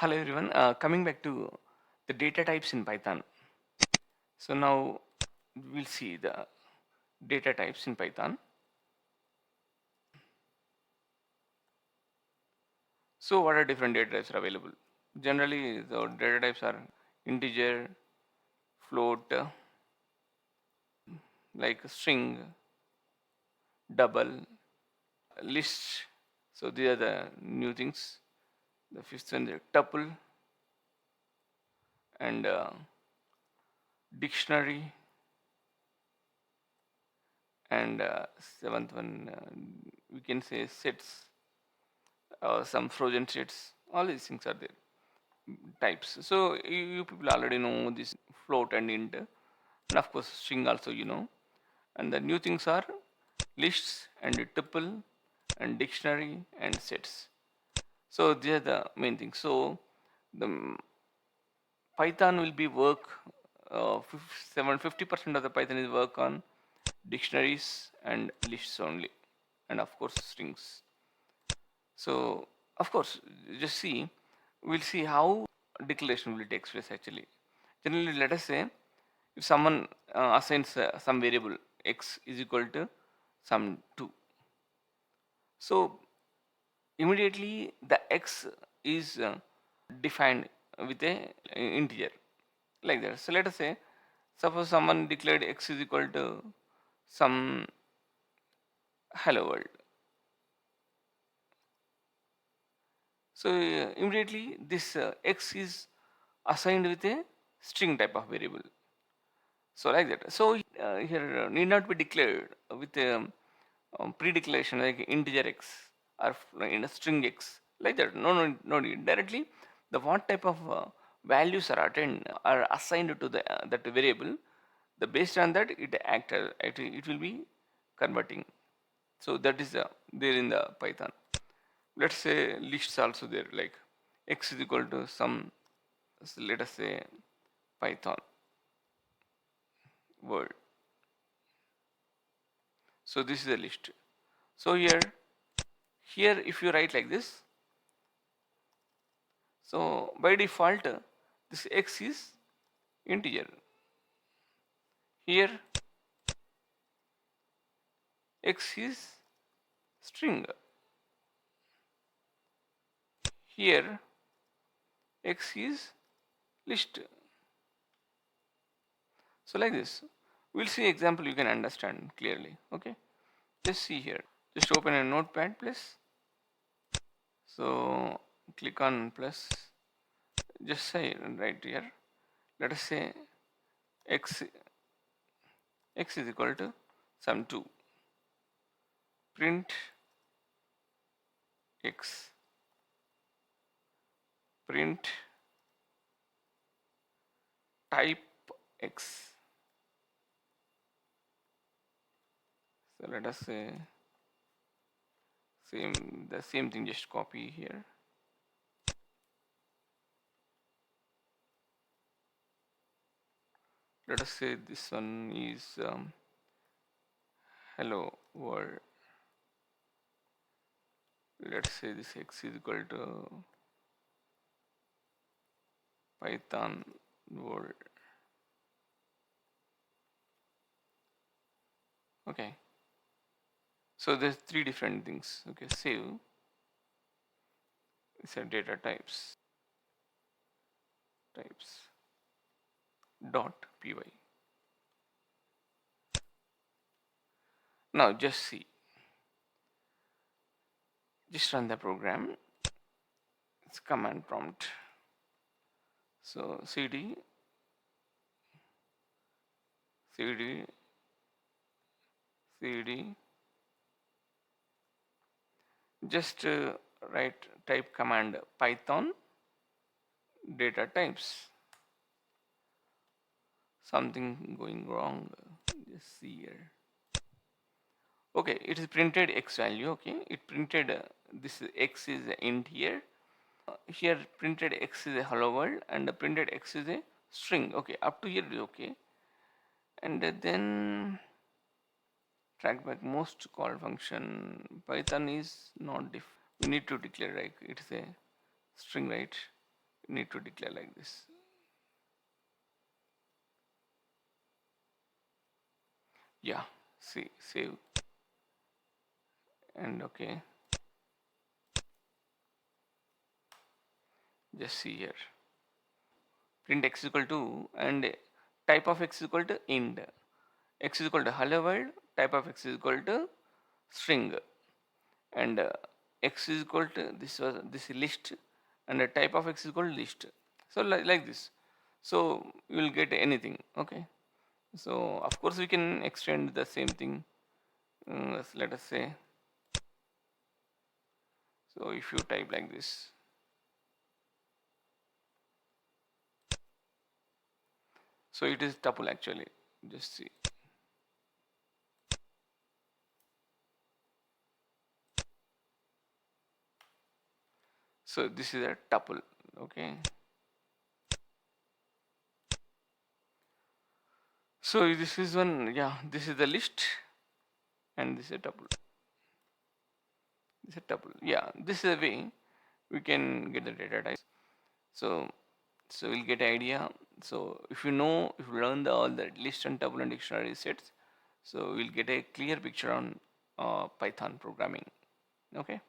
Hello everyone, coming back to the data types in Python. So now we'll see the data types in Python. So what are different data types are available? Generally the data types are integer, float, like string, double, list. So these are the new things. The fifth one is tuple and dictionary, and seventh one we can say sets, some frozen sets. All these things are there. Types. So you people already know this float and int, and of course string also you know. And the new things are lists and tuple and dictionary and sets. So these are the main things. So the Python will be work. 50% of the Python is work on dictionaries and lists only, and of course strings. So of course, just see, we'll see how declaration will take place actually. Generally, let us say if someone assigns some variable x is equal to some 2, so immediately the x is defined with a integer like that. So let us say, suppose someone declared x is equal to some hello world. So immediately this x is assigned with a string type of variable. So like that. So here need not be declared with a pre-declaration like integer x or in a string x like that. No need. Directly, the what type of values are assigned to the that variable. The based on that it will be converting. So that is there in the Python. Let's say lists also there, like x is equal to some, so let us say Python word. So this is a list. So here if you write like this, so by default this x is integer. Here x is string. Here x is list. So like this, we'll see example you can understand clearly. Okay, just see here. Just open a notepad please. So click on plus. Just say right here. Let us say x is equal to some 2. Print x. Print type x. So let us say the same thing, just copy here. Let us say this one is hello world. Let's say this x is equal to Python world. Okay. So there's 3 different things. Okay, save. These are data types dot py. Now just see. Just run the program. It's command prompt. So cd cd cd, just write type command Python data types. Something going wrong. Just see here. Okay, it is printed x value. Okay, it printed this x is int here. Here printed x is a hello world and printed x is a string. Okay, up to here is okay. And then track back most call function. Python is not we need to declare, like it's a string, right? You need to declare like this. Yeah, see, save, and okay, just see here. Print x is equal to, and type of x is equal to int. X is equal to hello world, type of x is equal to string, and x is equal to this list, and the type of x is equal to list. So like this. So you will get anything. Okay. So of course we can extend the same thing. Let us say. So if you type like this, so it is tuple actually. Just see. So this is a tuple. Okay. So this is one. Yeah. This is the list, and this is a tuple. This is a tuple. Yeah. This is a way we can get the data types. So we'll get idea. So if you know, if you learn all the list and tuple and dictionary sets, so we'll get a clear picture on Python programming. Okay.